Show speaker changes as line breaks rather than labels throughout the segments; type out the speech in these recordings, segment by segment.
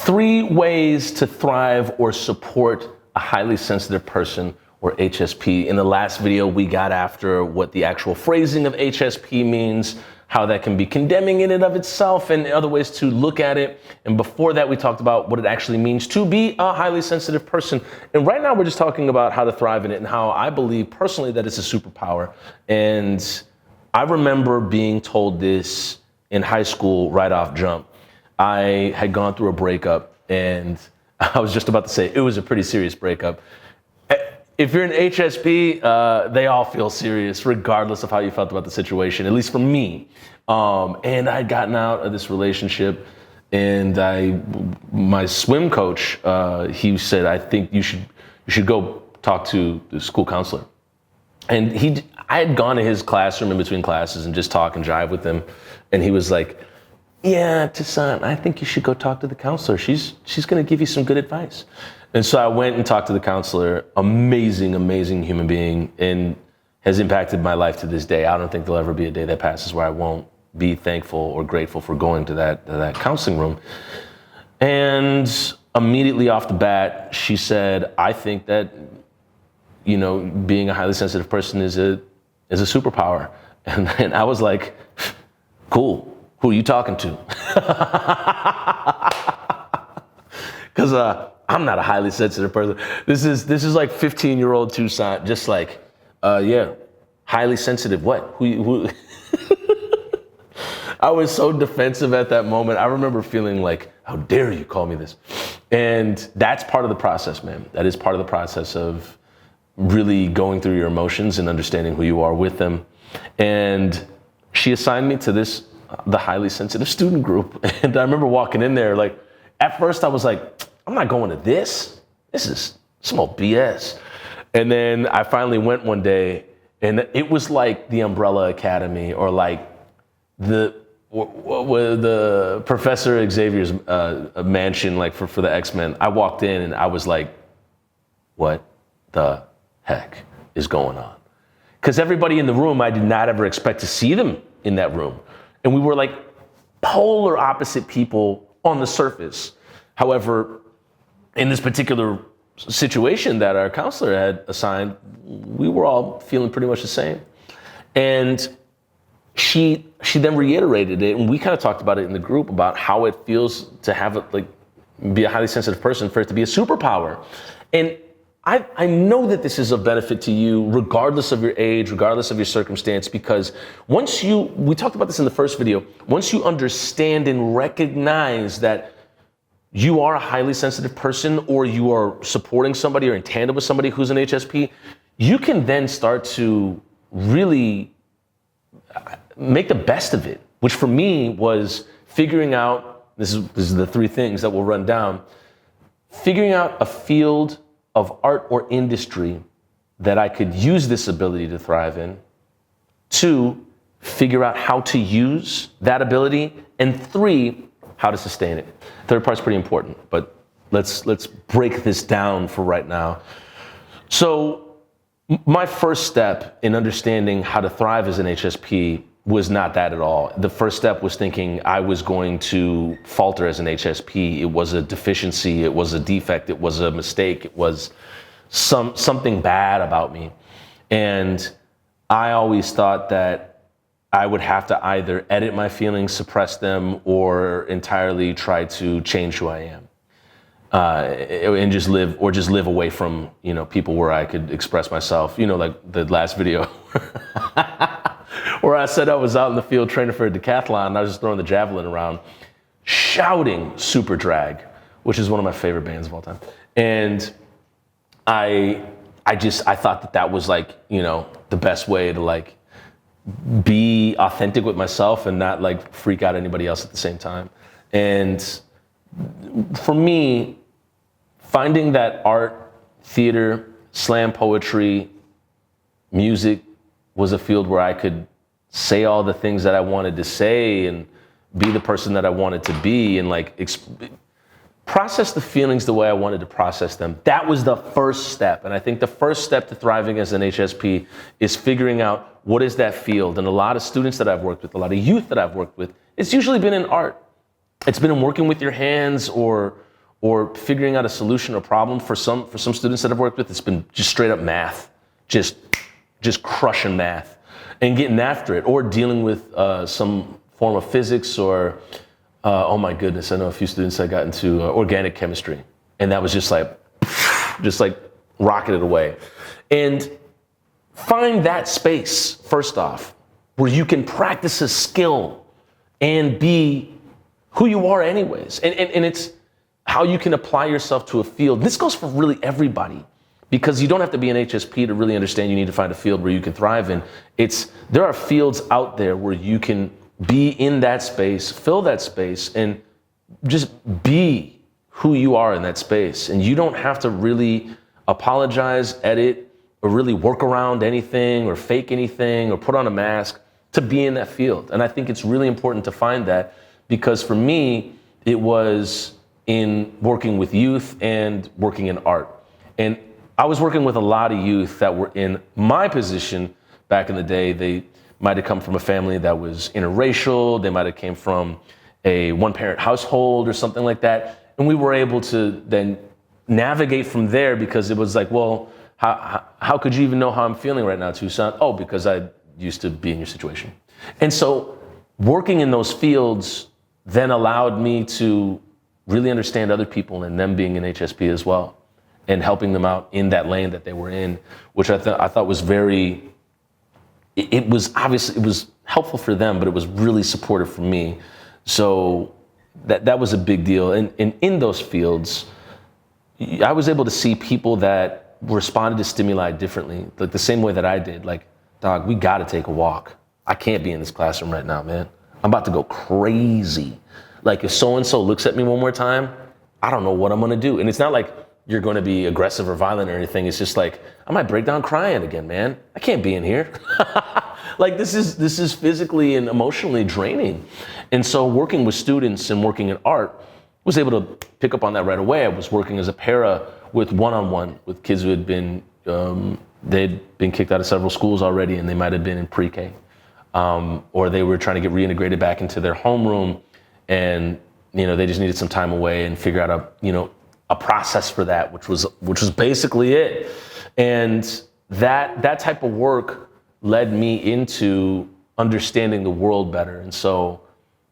3 ways to thrive or support a highly sensitive person or HSP. In the last video, we got after what the actual phrasing of HSP means, how that can be condemning in and of itself, and other ways to look at it. And before that, we talked about what it actually means to be a highly sensitive person. And right now, we're just talking about how to thrive in it and how I believe personally that it's a superpower. And I remember being told this in high school right off jump. I had gone through a breakup, and I was just about to say it was a pretty serious breakup. If you're an HSP, they all feel serious, regardless of how you felt about the situation, at least for me. And I had gotten out of this relationship, and my swim coach, he said, I think you should go talk to the school counselor. And I had gone to his classroom in between classes and just talk and jive with him. And he was like, yeah, Tassan, I think you should go talk to the counselor. She's gonna give you some good advice. And so I went and talked to the counselor, amazing, amazing human being, and has impacted my life to this day. I don't think there'll ever be a day that passes where I won't be thankful or grateful for going to that counseling room. And immediately off the bat, she said, I think that, being a highly sensitive person is a superpower. And I was like, cool, who are you talking to? Because I'm not a highly sensitive person. This is like 15-year-old Toussaint, just like, yeah, highly sensitive. What? Who? I was so defensive at that moment. I remember feeling like, how dare you call me this? And that's part of the process, man. That is part of the process of really going through your emotions and understanding who you are with them. And she assigned me to the highly sensitive student group. And I remember walking in there, like, at first I was like, I'm not going to this. This is some old BS. And then I finally went one day, and it was like the Umbrella Academy, or like the Professor Xavier's mansion, like for the X-Men. I walked in and I was like, what the heck is going on? Because everybody in the room, I did not ever expect to see them in that room. And we were like polar opposite people on the surface. However, in this particular situation that our counselor had assigned, we were all feeling pretty much the same. And she then reiterated it, and we kind of talked about it in the group about how it feels to be a highly sensitive person, for it to be a superpower. And I know that this is of benefit to you, regardless of your age, regardless of your circumstance, because we talked about this in the first video, once you understand and recognize that you are a highly sensitive person, or you are supporting somebody or in tandem with somebody who's an HSP, you can then start to really make the best of it, which for me was figuring out, this is the 3 things that we'll run down, figuring out a field of art or industry that I could use this ability to thrive in. 2, figure out how to use that ability. And 3, how to sustain it. Third part's pretty important, but let's break this down for right now. So my first step in understanding how to thrive as an HSP was not that at all. The first step was thinking I was going to falter as an HSP. It was a deficiency, it was a defect, it was a mistake, it was something bad about me. And I always thought that I would have to either edit my feelings, suppress them, or entirely try to change who I am, and just live away from people where I could express myself. Like the last video, where I said I was out in the field training for a decathlon, and I was just throwing the javelin around, shouting "Super Drag," which is one of my favorite bands of all time, and I thought that was like the best way to be authentic with myself and not freak out anybody else at the same time. And for me, finding that art, theater, slam poetry, music was a field where I could say all the things that I wanted to say and be the person that I wanted to be, and process the feelings the way I wanted to process them. That was the first step. And I think the first step to thriving as an HSP is figuring out what is that field. And a lot of students that I've worked with, a lot of youth that I've worked with, it's usually been in art. It's been in working with your hands or or figuring out a solution or problem. For some students that I've worked with, it's been just straight up math, just crushing math and getting after it, or dealing with some form of physics, or oh my goodness, I know a few students that got into organic chemistry, and that was just like rocketed away. And find that space, first off, where you can practice a skill and be who you are anyways. And it's how you can apply yourself to a field. This goes for really everybody, because you don't have to be an HSP to really understand you need to find a field where you can thrive in. There are fields out there where you can be in that space, fill that space, and just be who you are in that space. And you don't have to really apologize, edit, or really work around anything or fake anything or put on a mask to be in that field. And I think it's really important to find that, because for me, it was in working with youth and working in art. And I was working with a lot of youth that were in my position back in the day. They might have come from a family that was interracial. They might have came from a one-parent household or something like that. And we were able to then navigate from there, because it was like, well, how could you even know how I'm feeling right now, Tucson? Oh, because I used to be in your situation. And so working in those fields then allowed me to really understand other people and them being in HSP as well, and helping them out in that lane that they were in, which I thought was very, it was helpful for them, but it was really supportive for me. So that was a big deal. And in those fields, I was able to see people that responded to stimuli differently, like the same way that I did. Like, dog, we gotta take a walk. I can't be in this classroom right now, man. I'm about to go crazy. Like, if so-and-so looks at me one more time, I don't know what I'm gonna do. And it's not like you're gonna be aggressive or violent or anything. It's just like, I might break down crying again, man. I can't be in here. Like, this is physically and emotionally draining. And so working with students and working in art, was able to pick up on that right away. I was working as a para with one-on-one with kids who had been, they'd been kicked out of several schools already, and they might have been in pre-K. Or they were trying to get reintegrated back into their homeroom, and they just needed some time away and figure out a process for that, which was basically it. And that type of work led me into understanding the world better. And so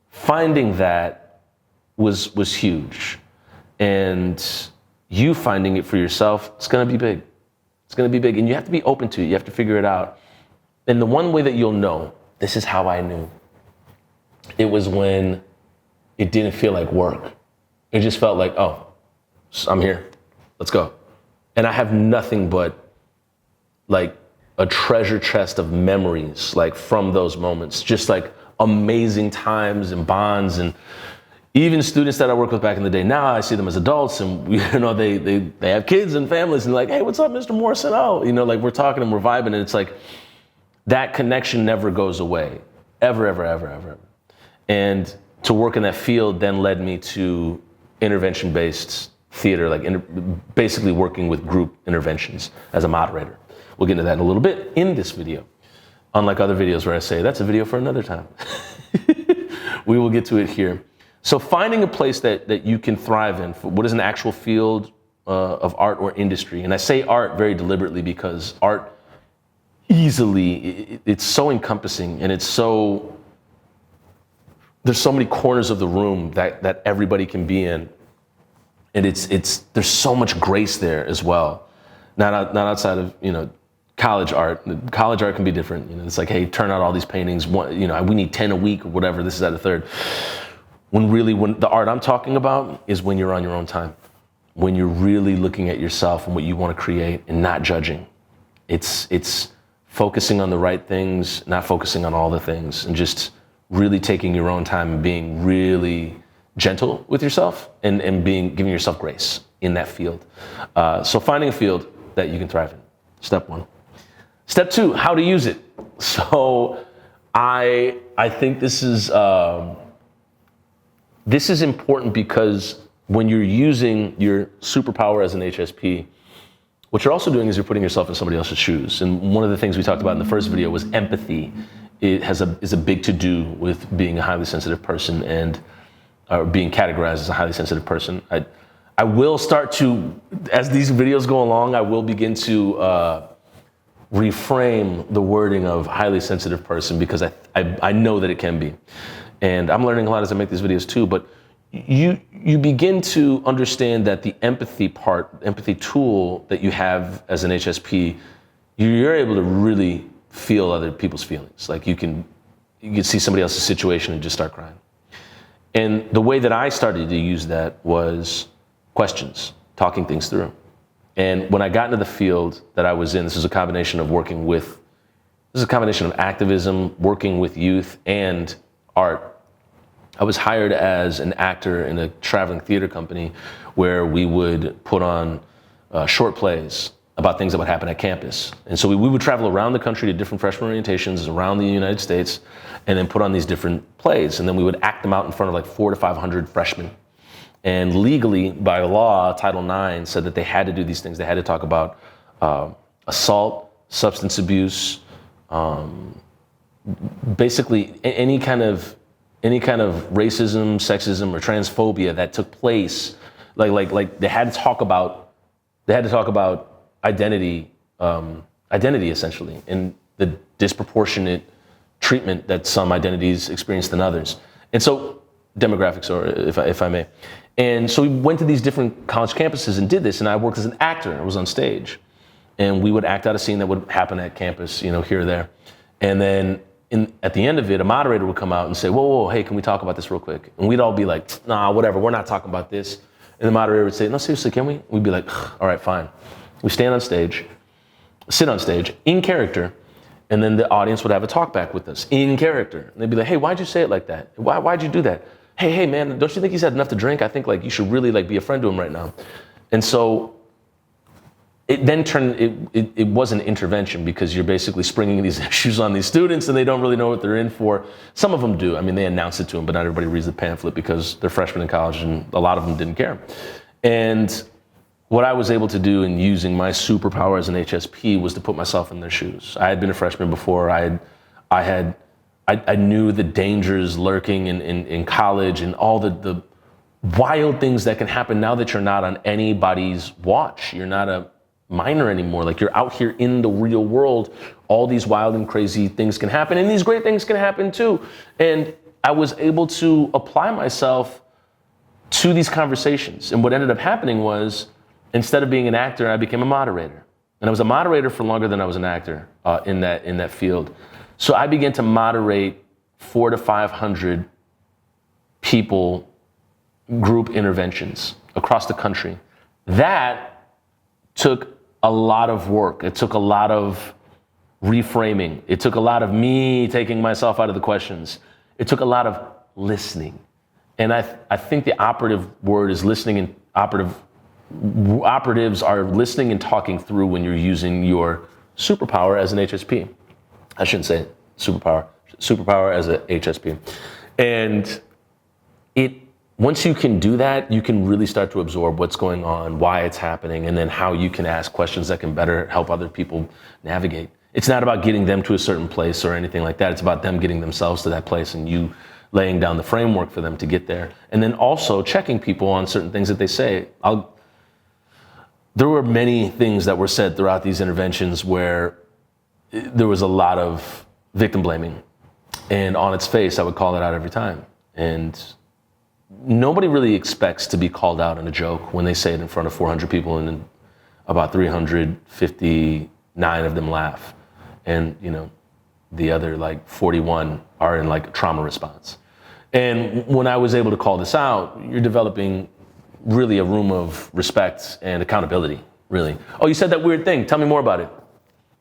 finding that was huge. And you finding it for yourself, it's gonna be big. It's gonna be big, and you have to be open to it. You have to figure it out. And the one way that you'll know, this is how I knew, it was when it didn't feel like work. It just felt like, oh, I'm here, let's go. And I have nothing but like a treasure chest of memories, like from those moments, just like amazing times and bonds. And even students that I worked with back in the day, now I see them as adults, and they have kids and families, and like, hey, what's up, Mr. Morrison? Oh, like we're talking and we're vibing, and it's like that connection never goes away, ever, ever, ever, ever. And to work in that field then led me to intervention-based theater, like basically working with group interventions as a moderator. We'll get into that in a little bit in this video. Unlike other videos where I say, that's a video for another time. We will get to it here. So finding a place that you can thrive in, for what is an actual field of art or industry. And I say art very deliberately, because art easily, it's so encompassing, and there's so many corners of the room that everybody can be in. And there's so much grace there as well. Not outside of, college art. College art can be different. It's like, hey, turn out all these paintings. We need 10 a week or whatever. This is at a third. When the art I'm talking about is when you're on your own time, when you're really looking at yourself and what you want to create and not judging. It's focusing on the right things, not focusing on all the things, and just really taking your own time and being really gentle with yourself and giving yourself grace in that field. So finding a field that you can thrive in, step one. Step two, how to use it. So I think this is important, because when you're using your superpower as an HSP, what you're also doing is you're putting yourself in somebody else's shoes. And one of the things we talked about in the first video was empathy. It is a big to-do with being a highly sensitive person and being categorized as a highly sensitive person. I will start to, as these videos go along, I will begin to reframe the wording of highly sensitive person, because I know that it can be. And I'm learning a lot as I make these videos too, but you begin to understand that the empathy tool that you have as an HSP, you're able to really feel other people's feelings. Like you can see somebody else's situation and just start crying. And the way that I started to use that was questions, talking things through. And when I got into the field that I was in, this is a combination of activism, working with youth, and art. I was hired as an actor in a traveling theater company where we would put on short plays about things that would happen at campus. And so we would travel around the country to different freshman orientations around the United States and then put on these different plays. And then we would act them out in front of like 400 to 500 freshmen. And legally, by law, Title IX said that they had to do these things. They had to talk about assault, substance abuse, basically any kind of racism, sexism, or transphobia that took place. Like they had to talk about identity essentially, and the disproportionate treatment that some identities experienced than others. And so demographics, or if I may. And so we went to these different college campuses and did this, and I worked as an actor. I was on stage, and we would act out a scene that would happen at campus, here or there. And then at the end of it, a moderator would come out and say, whoa, hey, can we talk about this real quick? And we'd all be like, nah, whatever, we're not talking about this. And the moderator would say, no, seriously, can we? We'd be like, all right, fine. We sit on stage, in character, and then the audience would have a talk back with us, in character. And they'd be like, hey, why'd you say it like that? Why'd you do that? Hey, man, don't you think he's had enough to drink? I think you should really be a friend to him right now. And so it then turned, it was an intervention, because you're basically springing these issues on these students and they don't really know what they're in for. Some of them do. I mean, they announce it to them, but not everybody reads the pamphlet because they're freshmen in college and a lot of them didn't care. And what I was able to do in using my superpower as an HSP was to put myself in their shoes. I had been a freshman before. I knew the dangers lurking in college and all the wild things that can happen now that you're not on anybody's watch. You're not a minor anymore. You're out here in the real world. All these wild and crazy things can happen, and these great things can happen too. And I was able to apply myself to these conversations. And what ended up happening was, instead of being an actor, I became a moderator. And I was a moderator for longer than I was an actor in that field. So I began to moderate 400 to 500 people, group interventions across the country. That took a lot of work. It took a lot of reframing. It took a lot of me taking myself out of the questions. It took a lot of listening. And I think the operative word is listening, and operatives are listening and talking through when you're using your superpower as an HSP. I shouldn't say superpower as a HSP. And once you can do that, you can really start to absorb what's going on, why it's happening, and then how you can ask questions that can better help other people navigate. It's not about getting them to a certain place or anything like that. It's about them getting themselves to that place and you laying down the framework for them to get there. And then also checking people on certain things that they say. There were many things that were said throughout these interventions where there was a lot of victim blaming. And on its face, I would call it out every time. And nobody really expects to be called out in a joke when they say it in front of 400 people and about 359 of them laugh. And, the other 41 are in trauma response. And when I was able to call this out, you're developing really a room of respect and accountability, really. Oh, you said that weird thing. Tell me more about it.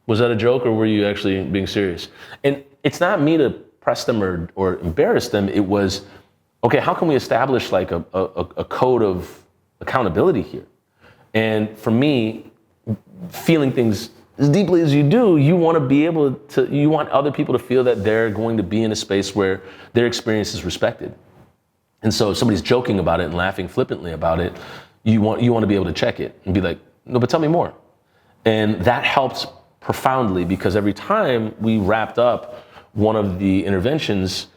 Was that a joke or were you actually being serious? And it's not me to press them or embarrass them. It was, okay, how can we establish a code of accountability here? And for me, feeling things as deeply as you do, you want other people to feel that they're going to be in a space where their experience is respected. And so if somebody's joking about it and laughing flippantly about it, you want to be able to check it and be like, no, but tell me more. And that helped profoundly, because every time we wrapped up one of the interventions,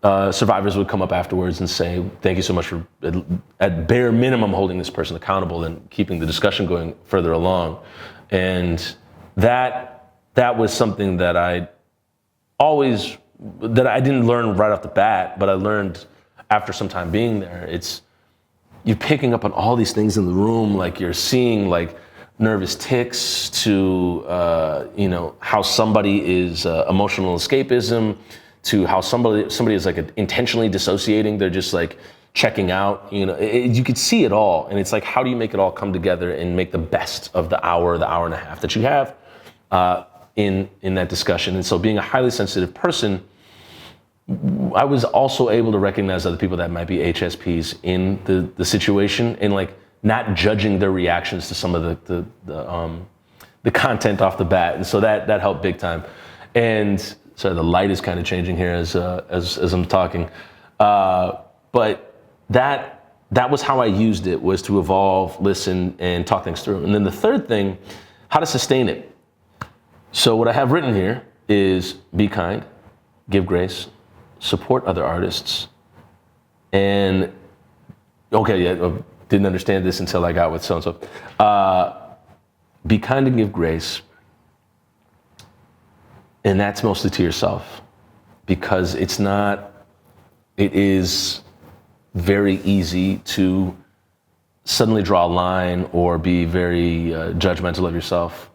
survivors would come up afterwards and say, thank you so much for, at bare minimum, holding this person accountable and keeping the discussion going further along. And that was something that I didn't learn right off the bat, but I learned after some time being there. It's, you're picking up on all these things in the room, like you're seeing like nervous tics to, how somebody is emotional escapism, to how somebody is like intentionally dissociating. They're just like checking out, you could see it all. And it's like, how do you make it all come together and make the best of the hour and a half that you have in that discussion? And so being a highly sensitive person, I was also able to recognize other people that might be HSPs in the situation and like not judging their reactions to some of the content off the bat. And so that helped big time. And sorry, the light is kind of changing here as I'm talking. But that was how I used it, was to evolve, listen, and talk things through. And then the third thing, how to sustain it. So what I have written here is be kind, give grace, support other artists, and didn't understand this until I got with so-and-so. Be kind and give grace. And that's mostly to yourself, because it is very easy to suddenly draw a line or be very judgmental of yourself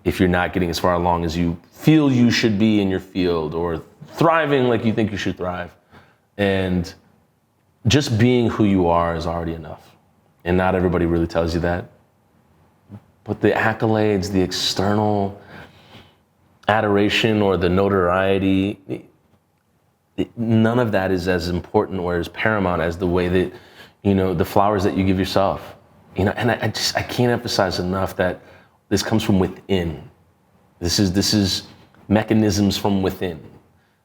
if you're not getting as far along as you feel you should be in your field, or thriving like you think you should thrive. And just being who you are is already enough. And not everybody really tells you that. But the accolades, the external adoration or the notoriety, none of that is as important or as paramount as the way that, the flowers that you give yourself. And I can't emphasize enough that this comes from within. This is mechanisms from within.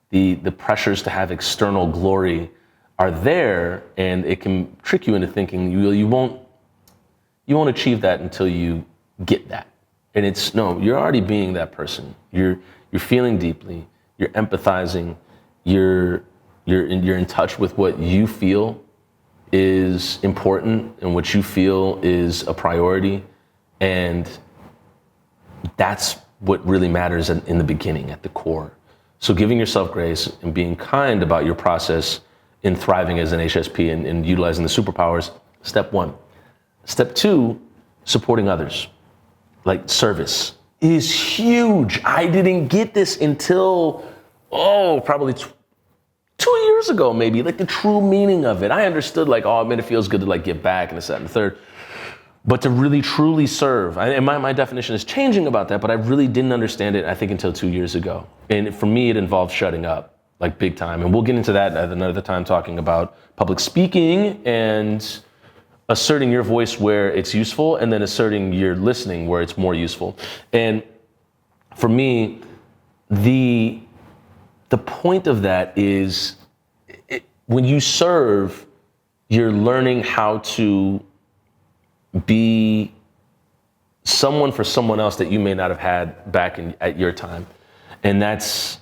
The pressures to have external glory are there, and it can trick you into thinking you won't achieve that until you get that. And you're already being that person. You're feeling deeply, you're empathizing, you're in touch with what you feel is important and what you feel is a priority. And that's what really matters in the beginning, at the core. So giving yourself grace and being kind about your process in thriving as an HSP and utilizing the superpowers, step one. Step two, supporting others. Like service is huge. I didn't get this until, probably 2 years ago, maybe, like the true meaning of it. I understood it feels good to like give back and this, that, and the third. But to really truly serve, and my definition is changing about that, but I really didn't understand it, I think, until 2 years ago. And for me, it involved shutting up, like big time. And we'll get into that at another time, talking about public speaking and asserting your voice where it's useful, and then asserting your listening where it's more useful. And for me, the point of that is when you serve, you're learning how to be someone for someone else that you may not have had back at your time. And that's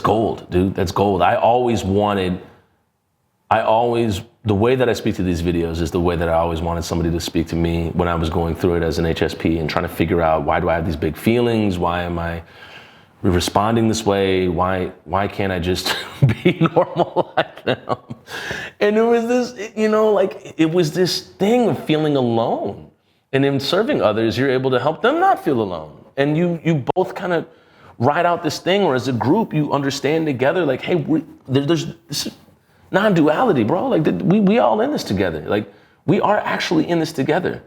gold, dude. That's gold. The way that I speak to these videos is the way that I always wanted somebody to speak to me when I was going through it as an HSP and trying to figure out, why do I have these big feelings? Why am I responding this way? Why can't I just be normal like them? And it was this, it was this thing of feeling alone. And in serving others, you're able to help them not feel alone. And you both kind of ride out this thing, or as a group, you understand together, like, hey, there's this non-duality, bro. Like, we all in this together. Like, we are actually in this together.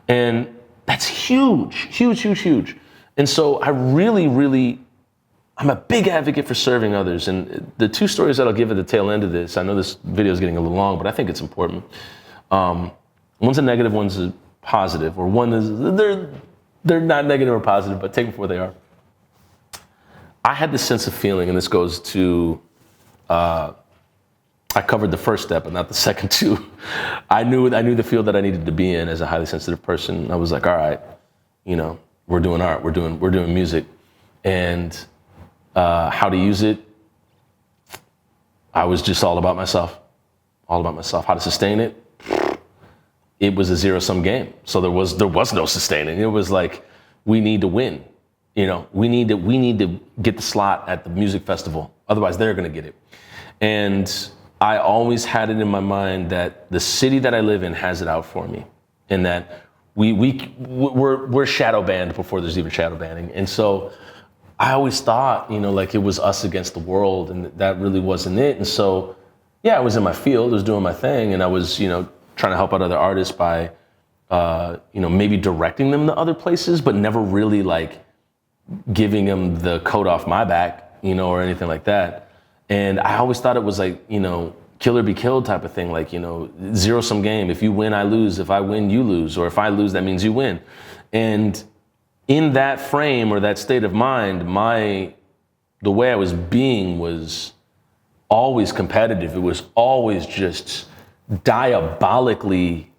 And that's huge, huge, huge, huge. And so I'm a big advocate for serving others. And the two stories that I'll give at the tail end of this, I know this video is getting a little long, but I think it's important. One's a negative, one's a positive, or one is, they're not negative or positive, but take them for what they are. I had this sense of feeling, and this goes to, I covered the first step, but not the second two. I knew the field that I needed to be in as a highly sensitive person. I was like, all right, we're doing art, we're doing music. And how to use it, I was just all about myself. All about myself. How to sustain it, it was a zero-sum game. So there was no sustaining. It was like, we need to win. You know, we need to get the slot at the music festival. Otherwise, they're gonna get it. And I always had it in my mind that the city that I live in has it out for me, and that we're shadow banned before there's even shadow banning. And so I always thought, you know, like it was us against the world, and that really wasn't it. And so, yeah, I was in my field, I was doing my thing, and I was, you know, trying to help out other artists by, you know, maybe directing them to other places, but never really like giving them the coat off my back, you know, or anything like that. And I always thought it was like, you know, kill or be killed type of thing, like, you know, zero-sum game. If you win, I lose. If I win, you lose. Or if I lose, that means you win. And in that frame or that state of mind, the way I was being was always competitive. It was always just diabolically,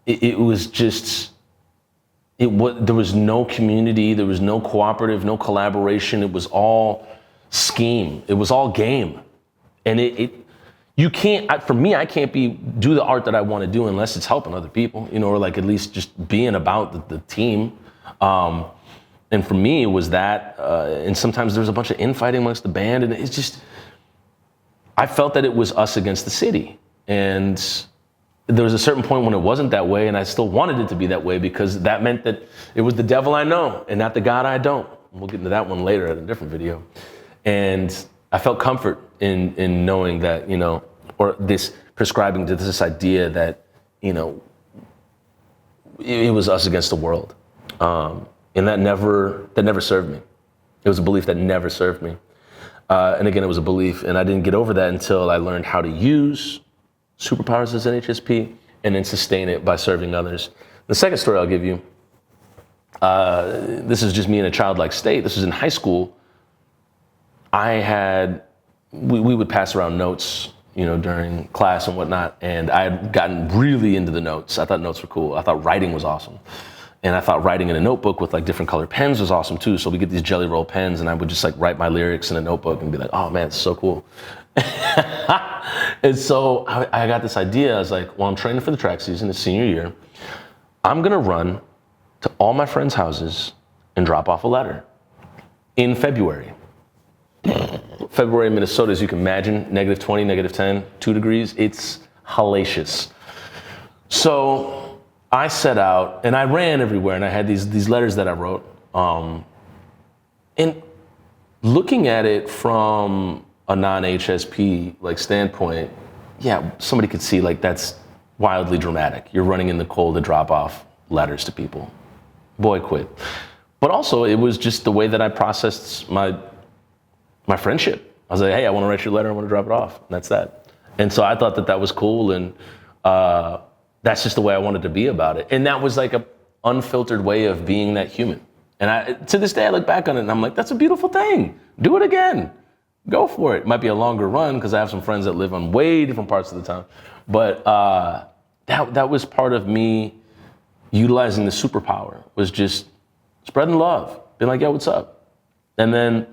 it was just, there was no community, there was no cooperative, no collaboration. It was all scheme. It was all game. And you can't, for me, I can't do the art that I want to do unless it's helping other people, you know, or like at least just being about the team. And for me, it was that, and sometimes there was a bunch of infighting amongst the band, and it's just, I felt that it was us against the city. And there was a certain point when it wasn't that way, and I still wanted it to be that way, because that meant that it was the devil I know and not the God I don't. We'll get into that one later in a different video. And I felt comfort in knowing that, you know, or this prescribing to this idea that, you know, it was us against the world. And that never served me. It was a belief that never served me. And again, it was a belief, and I didn't get over that until I learned how to use superpowers as an HSP and then sustain it by serving others. The second story I'll give you, this is just me in a childlike state. This was in high school. We would pass around notes, you know, during class and whatnot, and I had gotten really into the notes. I thought notes were cool. I thought writing was awesome. And I thought writing in a notebook with like different colored pens was awesome too. So we get these Jelly Roll pens, and I would just like write my lyrics in a notebook and be like, oh man, it's so cool. And so I got this idea. I was like, well, I'm training for the track season, it's senior year. I'm gonna run to all my friends' houses and drop off a letter in February. February in Minnesota, as you can imagine, -20, -10, 2 degrees. It's hellacious. So I set out and I ran everywhere, and I had these letters that I wrote. And looking at it from a non-HSP like standpoint, yeah, somebody could see like that's wildly dramatic. You're running in the cold to drop off letters to people. Boy, quit. But also, it was just the way that I processed my friendship. I was like, hey, I want to write you a letter, I want to drop it off. And that's that. And so I thought that was cool, and that's just the way I wanted to be about it. And that was like a unfiltered way of being that human. And to this day, I look back on it and I'm like, that's a beautiful thing. Do it again. Go for it. It might be a longer run because I have some friends that live on way different parts of the town. But that was part of me utilizing the superpower, was just spreading love, being like, yo, what's up? And then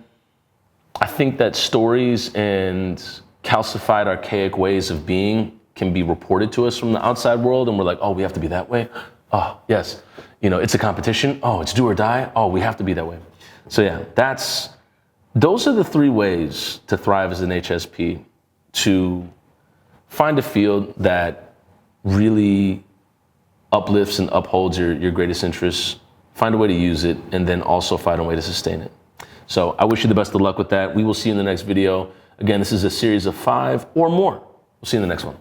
I think that stories and calcified, archaic ways of being can be reported to us from the outside world, and we're like, oh, we have to be that way? Oh, yes. You know, it's a competition. Oh, it's do or die. Oh, we have to be that way. So yeah, those are the 3 ways to thrive as an HSP: to find a field that really uplifts and upholds your greatest interests, find a way to use it, and then also find a way to sustain it. So I wish you the best of luck with that. We will see you in the next video. Again, this is a series of 5 or more. We'll see you in the next one.